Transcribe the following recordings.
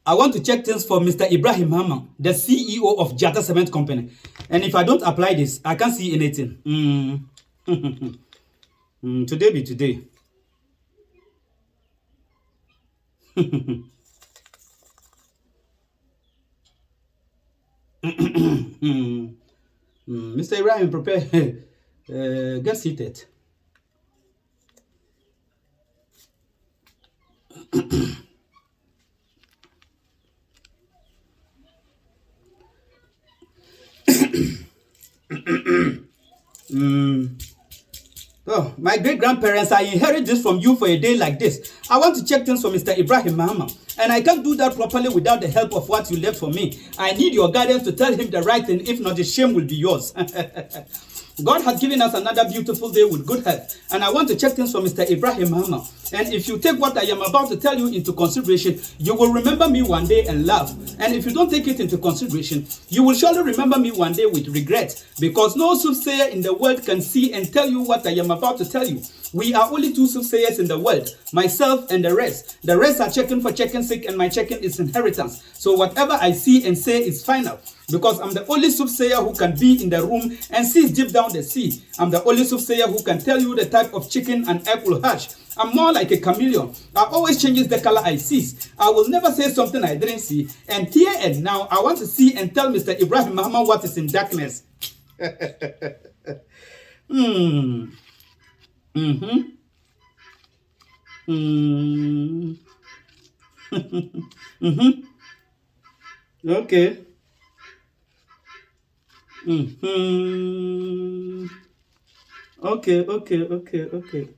I want to check things for Mr. Ibrahim Mahama, the CEO of Dzata Cement Company. And if I don't apply this, I can't see anything. Today be today. Mr. Ibrahim, prepare. Get seated. Oh, my great-grandparents, I inherit this from you for a day like this. I want to check things for Mr. Ibrahim Mahama, and I can't do that properly without the help of what you left for me. I need your guidance to tell him the right thing. If not, the shame will be yours. God has given us another beautiful day with good health, and I want to check things for Mr. Ibrahim Mahama. And if you take what I am about to tell you into consideration, you will remember me one day and laugh. And if you don't take it into consideration, you will surely remember me one day with regret, because no soothsayer in the world can see and tell you what I am about to tell you. We are only two soothsayers in the world, myself and the rest. The rest are checking for checking sake, and my checking is inheritance. So whatever I see and say is final, because I'm the only soothsayer who can be in the room and see deep down the sea. I'm the only soothsayer who can tell you the type of chicken an egg will hatch. I'm more like a chameleon. I always changes the color I see. I will never say something I didn't see. And here and now, I want to see and tell Mr. Ibrahim Mahama what is in darkness. Okay. Okay.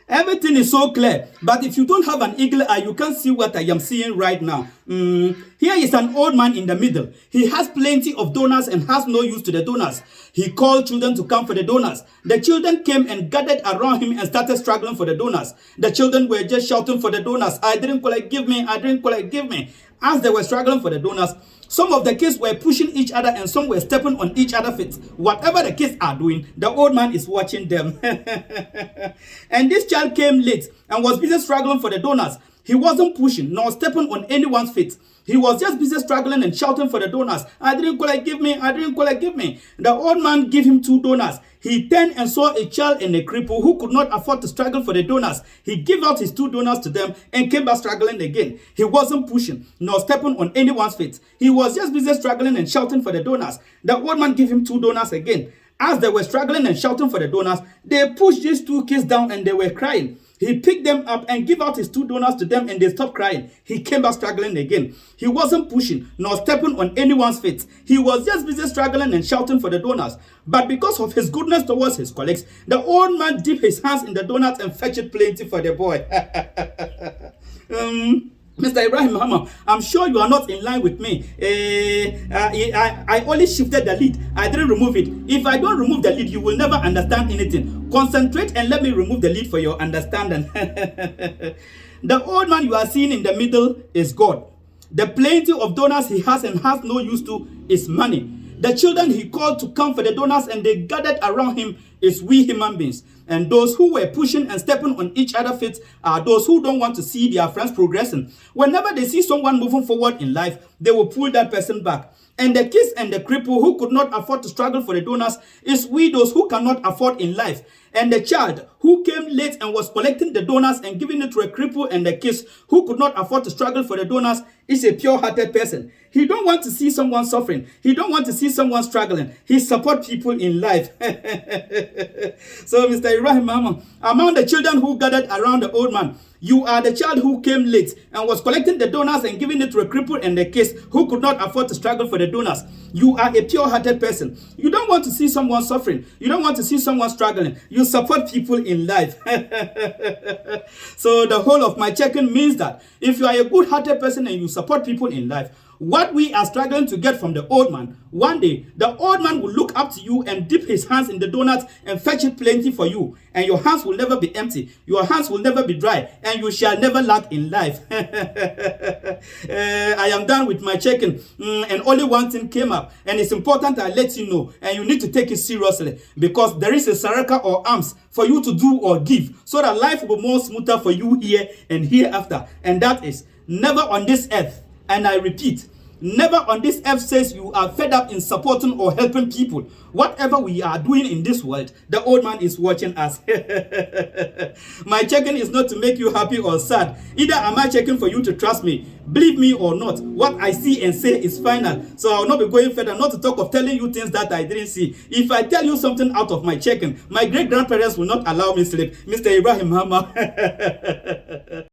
Everything is so clear, but if you don't have an eagle eye, you can't see what I am seeing right now. Here is an old man in the middle. He has plenty of donors and has no use to the donors. He called children to come for the donors. The children came and gathered around him and started struggling for the donors. The children were just shouting for the donors. I didn't collect, give me. I didn't collect, give me. As they were struggling for the donors, some of the kids were pushing each other and some were stepping on each other's feet. Whatever the kids are doing, the old man is watching them. And this child came late and was busy struggling for the donors. He wasn't pushing nor stepping on anyone's feet. He was just busy struggling and shouting for the donors. I didn't collect, give me. I didn't collect, give me. The old man gave him 2 donors. He turned and saw a child and a cripple who could not afford to struggle for the donors. He gave out his 2 donors to them and came back struggling again. He wasn't pushing nor stepping on anyone's feet. He was just busy struggling and shouting for the donors. The old man gave him 2 donors again. As they were struggling and shouting for the donors, they pushed these 2 kids down and they were crying. He picked them up and gave out his 2 donors to them and they stopped crying. He came back struggling again. He wasn't pushing nor stepping on anyone's feet. He was just busy struggling and shouting for the donors. But because of his goodness towards his colleagues, the old man dipped his hands in the donuts and fetched plenty for the boy. Mr. Ibrahim Mahama, I'm sure you are not in line with me. I only shifted the lead. I didn't remove it. If I don't remove the lead, you will never understand anything. Concentrate and let me remove the lead for your understanding. The old man you are seeing in the middle is God. The plenty of donors he has and has no use to is money. The children he called to come for the donors and they gathered around him is we human beings. And those who were pushing and stepping on each other's feet are those who don't want to see their friends progressing. Whenever they see someone moving forward in life, they will pull that person back. And the kids and the cripple who could not afford to struggle for the donors is we those who cannot afford in life. And the child who came late and was collecting the donors and giving it to a cripple and the kids who could not afford to struggle for the donors is a pure-hearted person. He don't want to see someone suffering. He don't want to see someone struggling. He supports people in life. So, Mr. Ibrahim Mahama, among the children who gathered around the old man, you are the child who came late and was collecting the donors and giving it to a cripple and the kids who could not afford to struggle for the donors. You are a pure-hearted person. You don't want to see someone suffering. You don't want to see someone struggling. You support people in life. So the whole of my checking means that if you are a good-hearted person and you support people in life, What we are struggling to get from the old man, one day, the old man will look up to you and dip his hands in the donuts and fetch it plenty for you. And your hands will never be empty. Your hands will never be dry. And you shall never lack in life. I am done with my checking. And only one thing came up. And it's important I let you know. And you need to take it seriously. Because there is a saraka or arms for you to do or give. So that life will be more smoother for you here and hereafter. And that is, never on this earth, and I repeat, never on this earth says you are fed up in supporting or helping people. Whatever we are doing in this world, the old man is watching us. My checking is not to make you happy or sad. Either am I checking for you to trust me, believe me or not. What I see and say is final. So I will not be going further, not to talk of telling you things that I didn't see. If I tell you something out of my checking, my great-grandparents will not allow me sleep. Mr. Ibrahim Mahama.